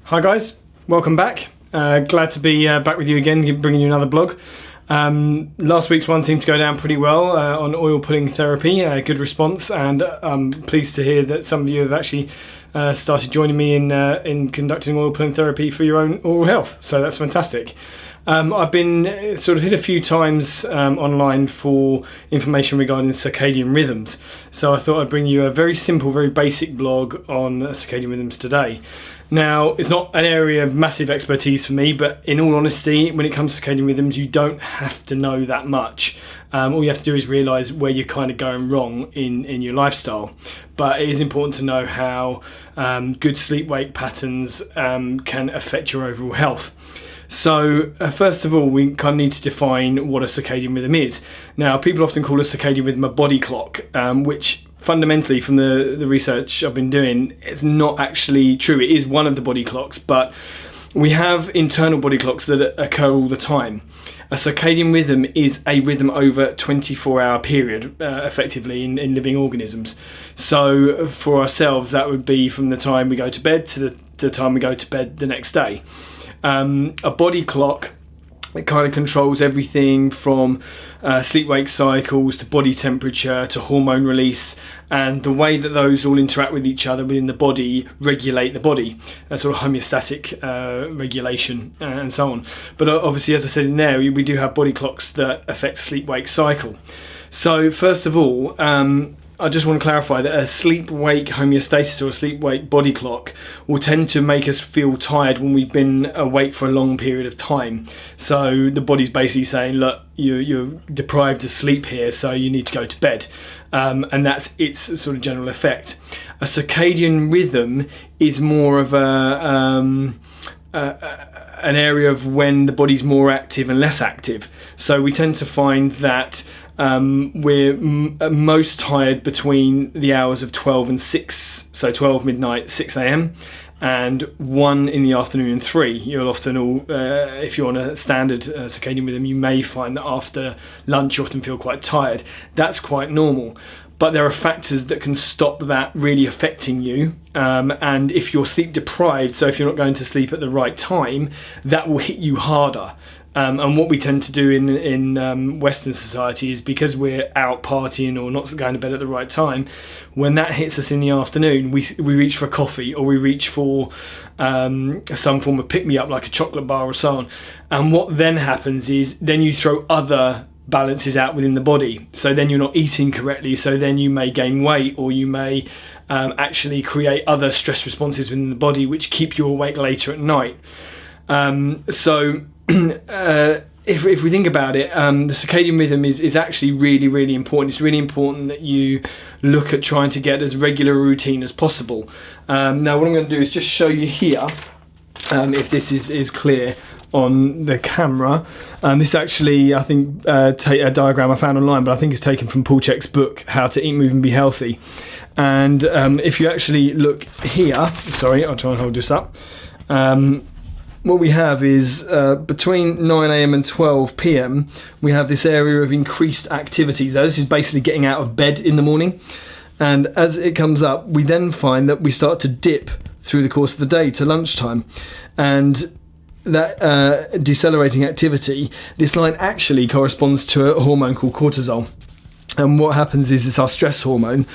Hi guys, welcome back. Glad to be back with you again, bringing you another blog. Last week's one seemed to go down pretty well on oil pulling therapy, good response, and I'm pleased to hear that some of you have actually started joining me in conducting oil pulling therapy for your own oral health, so that's fantastic. I've been sort of hit a few times online for information regarding circadian rhythms, so I thought I'd bring you a very simple, very basic blog on circadian rhythms today. Now, it's not an area of massive expertise for me, but in all honesty, when it comes to circadian rhythms, you don't have to know that much. All you have to do is realise where you're kind of going wrong in your lifestyle. But it is important to know how good sleep-wake patterns can affect your overall health. So first of all, we kind of need to define what a circadian rhythm is. Now, people often call a circadian rhythm a body clock, which fundamentally, from the research I've been doing, it's not actually true. It is one of the body clocks, but we have internal body clocks that occur all the time. A circadian rhythm is a rhythm over a 24-hour period, effectively, in living organisms. So for ourselves, that would be from the time we go to bed to the time we go to bed the next day. A body clock, it kind of controls everything from sleep-wake cycles to body temperature to hormone release, and the way that those all interact with each other within the body regulate the body, a sort of homeostatic regulation and so on. But obviously, as I said in there, we do have body clocks that affect sleep-wake cycle. So first of all, I just want to clarify that a sleep-wake homeostasis or a sleep-wake body clock will tend to make us feel tired when we've been awake for a long period of time. So the body's basically saying, look, you're deprived of sleep here, so you need to go to bed. And that's its sort of general effect. A circadian rhythm is more of an area of when the body's more active and less active. So we tend to find that we're most tired between the hours of 12 and 6, so 12 midnight, 6 a.m. and 1 in the afternoon and 3. You'll often all, if you're on a standard circadian rhythm, you may find that after lunch you often feel quite tired. That's quite normal. But there are factors that can stop that really affecting you. And if you're sleep deprived, so if you're not going to sleep at the right time, that will hit you harder. And what we tend to do in Western society is, because we're out partying or not going to bed at the right time, when that hits us in the afternoon, we reach for coffee, or we reach for some form of pick-me-up like a chocolate bar or so on. And what then happens is then you throw other balances out within the body. So then you're not eating correctly, so then you may gain weight, or you may actually create other stress responses within the body which keep you awake later at night. If we think about it, the circadian rhythm is actually really, really important. It's really important that you look at trying to get as regular a routine as possible. Now what I'm going to do is just show you here, if this is clear on the camera. This actually, I think, a diagram I found online, but I think it's taken from Paul Chek's book, How to Eat, Move and Be Healthy. And if you actually look here, sorry, I'll try and hold this up. What we have is between 9 a.m. and 12 p.m, we have this area of increased activity. So this is basically getting out of bed in the morning. And as it comes up, we then find that we start to dip through the course of the day to lunchtime. And that decelerating activity, this line actually corresponds to a hormone called cortisol. And what happens is it's our stress hormone,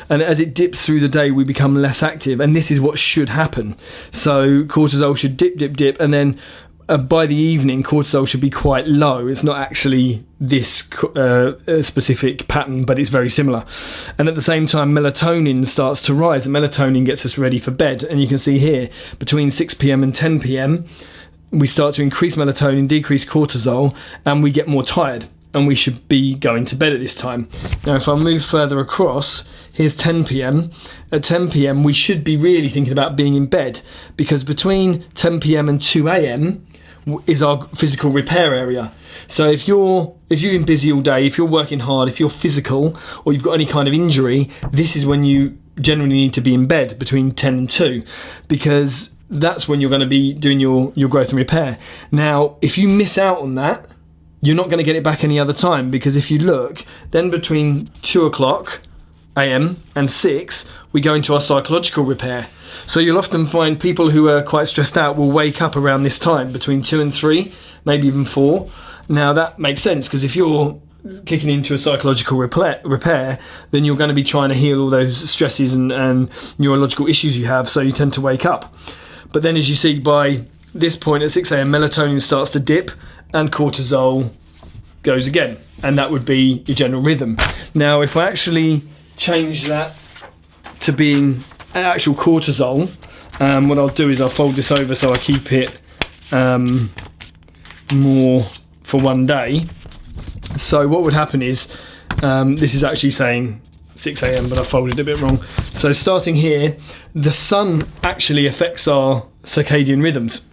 and as it dips through the day we become less active, and this is what should happen. So cortisol should dip, and then by the evening cortisol should be quite low. It's not actually this specific pattern, but it's very similar. And at the same time melatonin starts to rise, and melatonin gets us ready for bed. And you can see here between 6 p.m. and 10 p.m. we start to increase melatonin, decrease cortisol, and we get more tired. And we should be going to bed at this time. Now, if I move further across, here's 10 p.m. At 10 p.m, we should be really thinking about being in bed, because between 10 p.m. and 2 a.m. is our physical repair area. So if you've been busy all day, if you're working hard, if you're physical, or you've got any kind of injury, this is when you generally need to be in bed between 10 and 2, because that's when you're going to be doing your growth and repair. Now, if you miss out on that, you're not going to get it back any other time, because if you look, then between 2 o'clock a.m. and 6, we go into our psychological repair. So you'll often find people who are quite stressed out will wake up around this time, between 2 and 3, maybe even 4. Now that makes sense, because if you're kicking into a psychological repair, then you're going to be trying to heal all those stresses and neurological issues you have, so you tend to wake up. But then, as you see, by this point at 6 a.m, melatonin starts to dip and cortisol goes again, and that would be your general rhythm. Now, if I actually change that to being actual cortisol, what I'll do is I'll fold this over so I keep it more for one day. So what would happen is, this is actually saying 6 a.m, but I folded it a bit wrong. So starting here, the sun actually affects our circadian rhythms.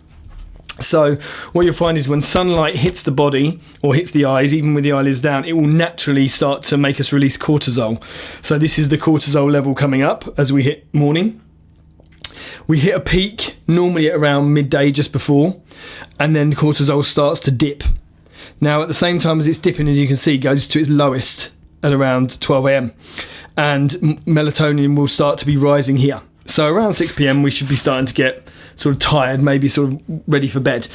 So what you'll find is when sunlight hits the body or hits the eyes, even with the eyelids down, it will naturally start to make us release cortisol. So this is the cortisol level coming up as we hit morning. We hit a peak normally at around midday, just before, and then cortisol starts to dip. Now, at the same time as it's dipping, as you can see, goes to its lowest at around 12 a.m. and melatonin will start to be rising here. So around 6 p.m, we should be starting to get sort of tired, maybe sort of ready for bed.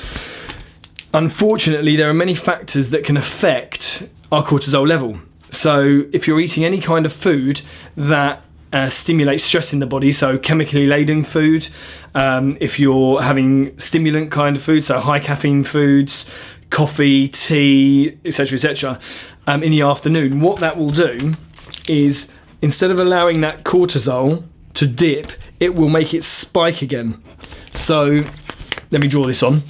Unfortunately, there are many factors that can affect our cortisol level. So if you're eating any kind of food that stimulates stress in the body, so chemically laden food, if you're having stimulant kind of food, so high caffeine foods, coffee, tea, etc., in the afternoon, what that will do is, instead of allowing that cortisol to dip, it will make it spike again. So let me draw this on.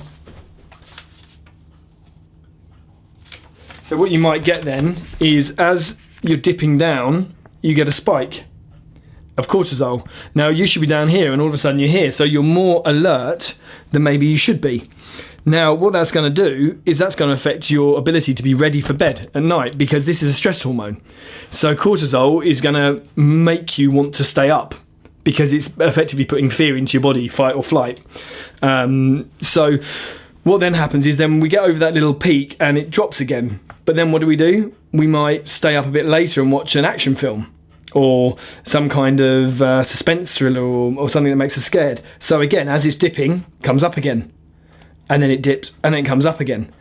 So what you might get then is, as you're dipping down, you get a spike of cortisol. Now you should be down here and all of a sudden you're here, so you're more alert than maybe you should be. Now what that's going to do is that's going to affect your ability to be ready for bed at night, because this is a stress hormone. So cortisol is going to make you want to stay up, because it's effectively putting fear into your body, fight or flight. So what then happens is, then we get over that little peak and it drops again. But then what do? We might stay up a bit later and watch an action film, or some kind of suspense thriller, or something that makes us scared. So again, as it's dipping, comes up again, and then it dips and then it comes up again.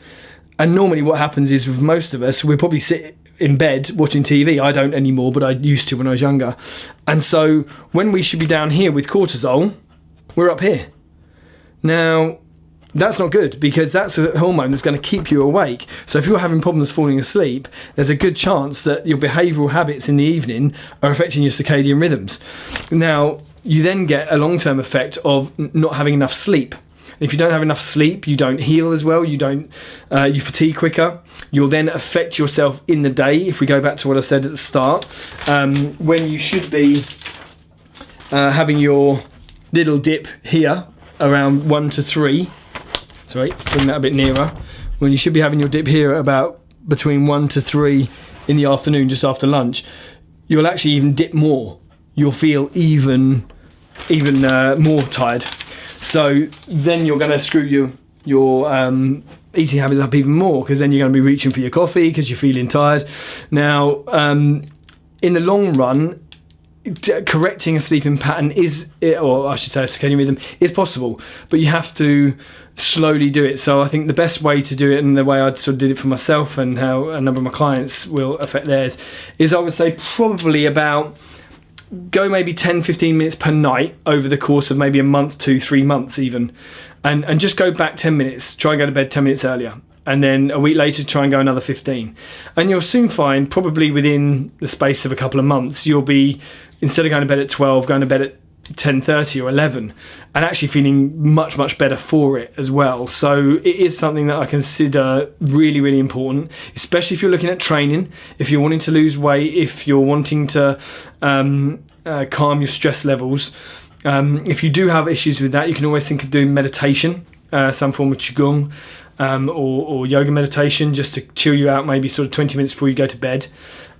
And normally what happens is, with most of us, we probably sit in bed watching TV. I don't anymore, but I used to when I was younger. And so when we should be down here with cortisol, we're up here. Now that's not good, because that's a hormone that's going to keep you awake. So if you're having problems falling asleep, there's a good chance that your behavioural habits in the evening are affecting your circadian rhythms. Now you then get a long-term effect of not having enough sleep. If you don't have enough sleep, you don't heal as well, you fatigue quicker. You'll then affect yourself in the day, if we go back to what I said at the start, when you should be having your little dip here around 1 to 3. Sorry, bring that a bit nearer. When you should be having your dip here about between 1 to 3 in the afternoon, just after lunch, you'll actually even dip more. You'll feel even more tired. So then you're going to screw your eating habits up even more, because then you're going to be reaching for your coffee because you're feeling tired. Now, in the long run, correcting a sleeping pattern or I should say a circadian rhythm, is possible, but you have to slowly do it. So I think the best way to do it, and the way I sort of did it for myself and how a number of my clients will affect theirs, is I would say probably go maybe 10-15 minutes per night over the course of maybe a month, 2-3 months even, and just go back 10 minutes, try and go to bed 10 minutes earlier, and then a week later try and go another 15, and you'll soon find, probably within the space of a couple of months, you'll be, instead of going to bed at 12, going to bed at 10:30 or 11, and actually feeling much better for it as well. So it is something that I consider really important, especially if you're looking at training, if you're wanting to lose weight, if you're wanting to calm your stress levels. If you do have issues with that, you can always think of doing meditation, some form of qigong, or yoga meditation, just to chill you out, maybe sort of 20 minutes before you go to bed.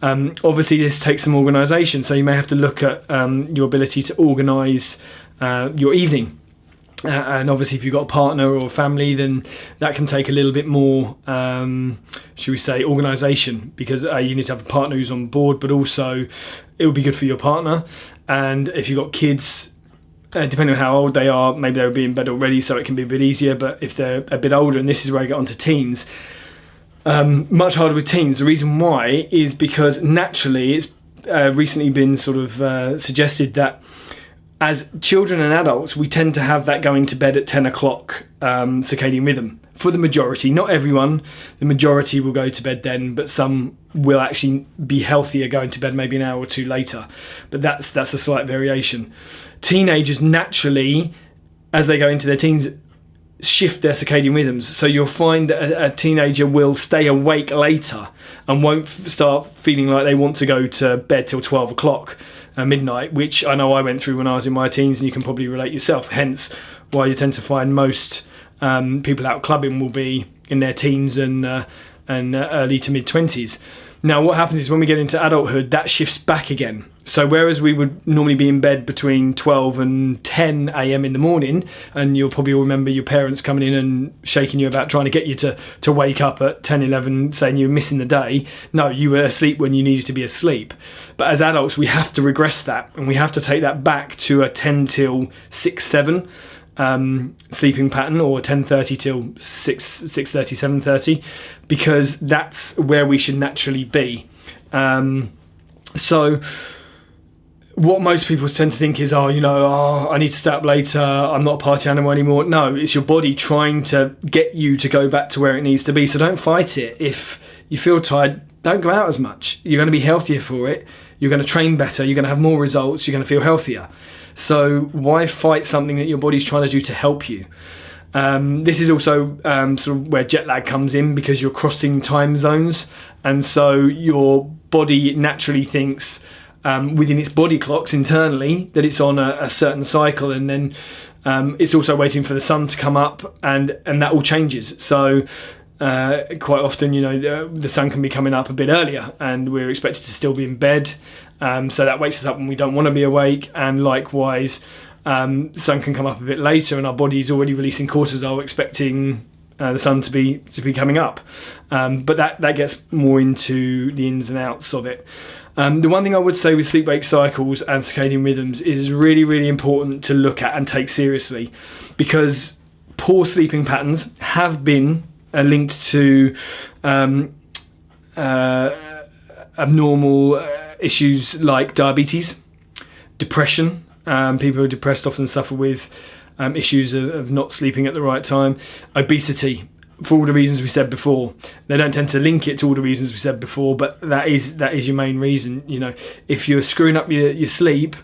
Obviously this takes some organisation, so you may have to look at your ability to organise your evening. And obviously, if you've got a partner or a family, then that can take a little bit more, should we say, organisation, because you need to have a partner who's on board, but also it would be good for your partner. And if you've got kids, depending on how old they are, maybe they'll be in bed already, so it can be a bit easier. But if they're a bit older, and this is where I get onto teens, much harder with teens. The reason why is because naturally it's recently been sort of suggested that as children and adults, we tend to have that going to bed at 10 o'clock circadian rhythm. For the majority, not everyone, the majority will go to bed then, but some will actually be healthier going to bed maybe an hour or two later. But that's a slight variation. Teenagers naturally, as they go into their teens, shift their circadian rhythms. So you'll find that a teenager will stay awake later and won't start feeling like they want to go to bed till 12 o'clock midnight, which I know I went through when I was in my teens, and you can probably relate yourself. Hence why you tend to find most people out clubbing will be in their teens and early to mid 20s. Now what happens is when we get into adulthood, that shifts back again. So whereas we would normally be in bed between 12 and 10 a.m. in the morning, and you'll probably all remember your parents coming in and shaking you about trying to get you to wake up at 10, 11, saying you were missing the day. No, you were asleep when you needed to be asleep. But as adults, we have to regress that, and we have to take that back to a 10 till 6, 7 sleeping pattern, or 10:30 till 6:30, 7:30, because that's where we should naturally be. So what most people tend to think is, I need to stay up later, I'm not a party animal anymore. No, it's your body trying to get you to go back to where it needs to be. So don't fight it. If you feel tired, don't go out as much. You're going to be healthier for it. You're going to train better. You're going to have more results. You're going to feel healthier. So why fight something that your body's trying to do to help you? This is also sort of where jet lag comes in, because you're crossing time zones, and so your body naturally thinks within its body clocks internally that it's on a certain cycle, and then it's also waiting for the sun to come up, and that all changes. So quite often, the sun can be coming up a bit earlier, and we're expected to still be in bed. So that wakes us up when we don't want to be awake, and likewise, the sun can come up a bit later, and our body's already releasing cortisol, expecting the sun to be coming up. But that gets more into the ins and outs of it. The one thing I would say with sleep-wake cycles and circadian rhythms is really, really important to look at and take seriously, because poor sleeping patterns have been linked to abnormal issues like diabetes, depression. People who are depressed often suffer with issues of not sleeping at the right time. Obesity, for all the reasons we said before. They don't tend to link it to all the reasons we said before, but that is your main reason. If you're screwing up your sleep,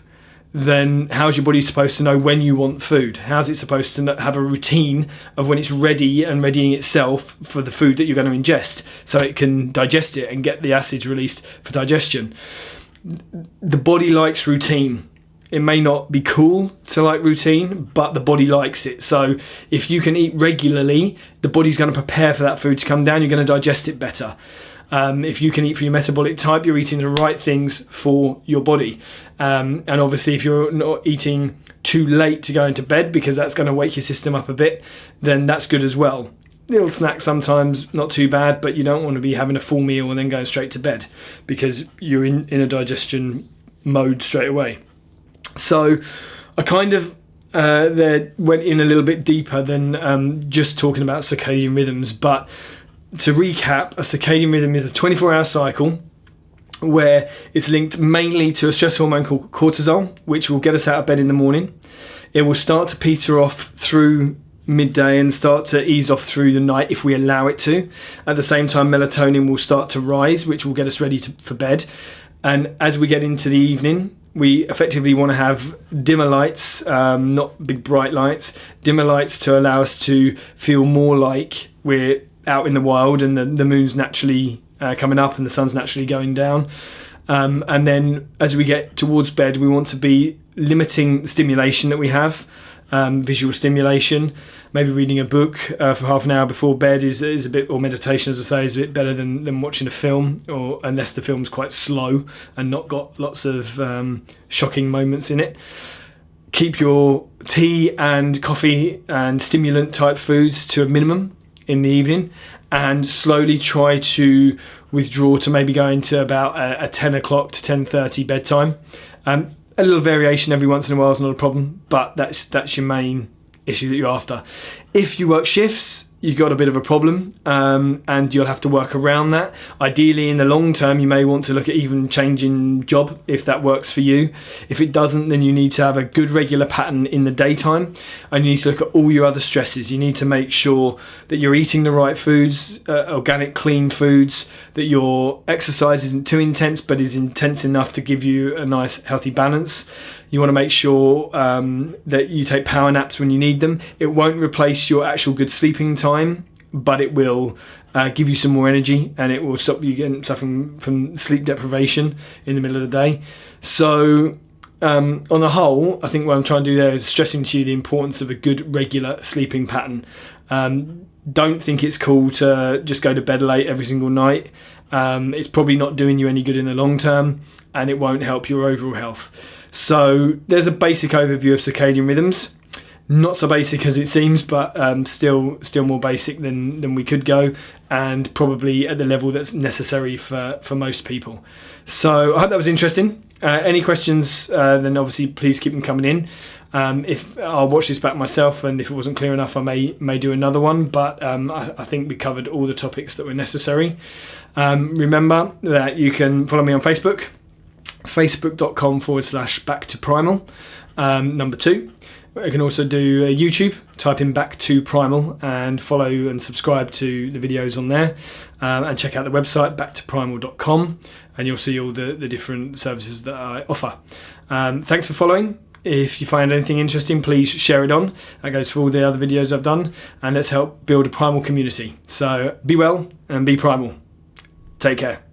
then how's your body supposed to know when you want food? How's it supposed to have a routine of when it's ready and readying itself for the food that you're going to ingest, so it can digest it and get the acids released for digestion? The body likes routine. It may not be cool to like routine, but the body likes it. So if you can eat regularly, the body's going to prepare for that food to come down. You're going to digest it better. If you can eat for your metabolic type, you're eating the right things for your body. And obviously, if you're not eating too late to go into bed, because that's going to wake your system up a bit, then that's good as well. Little snacks sometimes, not too bad, but you don't want to be having a full meal and then going straight to bed, because you're in a digestion mode straight away. So I kind of there went in a little bit deeper than just talking about circadian rhythms, but to recap, a circadian rhythm is a 24-hour cycle where it's linked mainly to a stress hormone called cortisol, which will get us out of bed in the morning. It will start to peter off through midday and start to ease off through the night if we allow it to. At the same time, melatonin will start to rise, which will get us ready for bed. And as we get into the evening, we effectively want to have dimmer lights, not big bright lights, dimmer lights to allow us to feel more like we're out in the wild and the moon's naturally coming up and the sun's naturally going down. And then as we get towards bed, we want to be limiting stimulation that we have, visual stimulation. Maybe reading a book for half an hour before bed is a bit, or meditation, as I say, is a bit better than watching a film, or unless the film's quite slow and not got lots of shocking moments in it. keep your tea and coffee and stimulant type foods to a minimum in the evening, and slowly try to withdraw to maybe go into about a 10 o'clock to 10:30 bedtime. A little variation every once in a while is not a problem, but that's your main issue that you're after. If you work shifts, you've got a bit of a problem, and you'll have to work around that. Ideally, in the long term, you may want to look at even changing job if that works for you. If it doesn't, then you need to have a good regular pattern in the daytime, and you need to look at all your other stresses. You need to make sure that you're eating the right foods, organic, clean foods, that your exercise isn't too intense but is intense enough to give you a nice healthy balance. You want to make sure that you take power naps when you need them. It won't replace your actual good sleeping time, but it will give you some more energy, and it will stop you suffering from sleep deprivation in the middle of the day. So on the whole, I think what I'm trying to do there is stressing to you the importance of a good regular sleeping pattern. Don't think it's cool to just go to bed late every single night. It's probably not doing you any good in the long term, and it won't help your overall health. So there's a basic overview of circadian rhythms. Not so basic as it seems, but still more basic than we could go, and probably at the level that's necessary for most people. So I hope that was interesting. Any questions, then obviously please keep them coming in. If I'll watch this back myself, and if it wasn't clear enough, I may do another one, but I think we covered all the topics that were necessary. Remember that you can follow me on Facebook, facebook.com/back-to-primal, number 2. You can also do YouTube, type in Back to Primal, and follow and subscribe to the videos on there, and check out the website backtoprimal.com, and you'll see all the different services that I offer. Thanks for following. If you find anything interesting, please share it on. That goes for all the other videos I've done, and let's help build a primal community. So be well and be primal. Take care.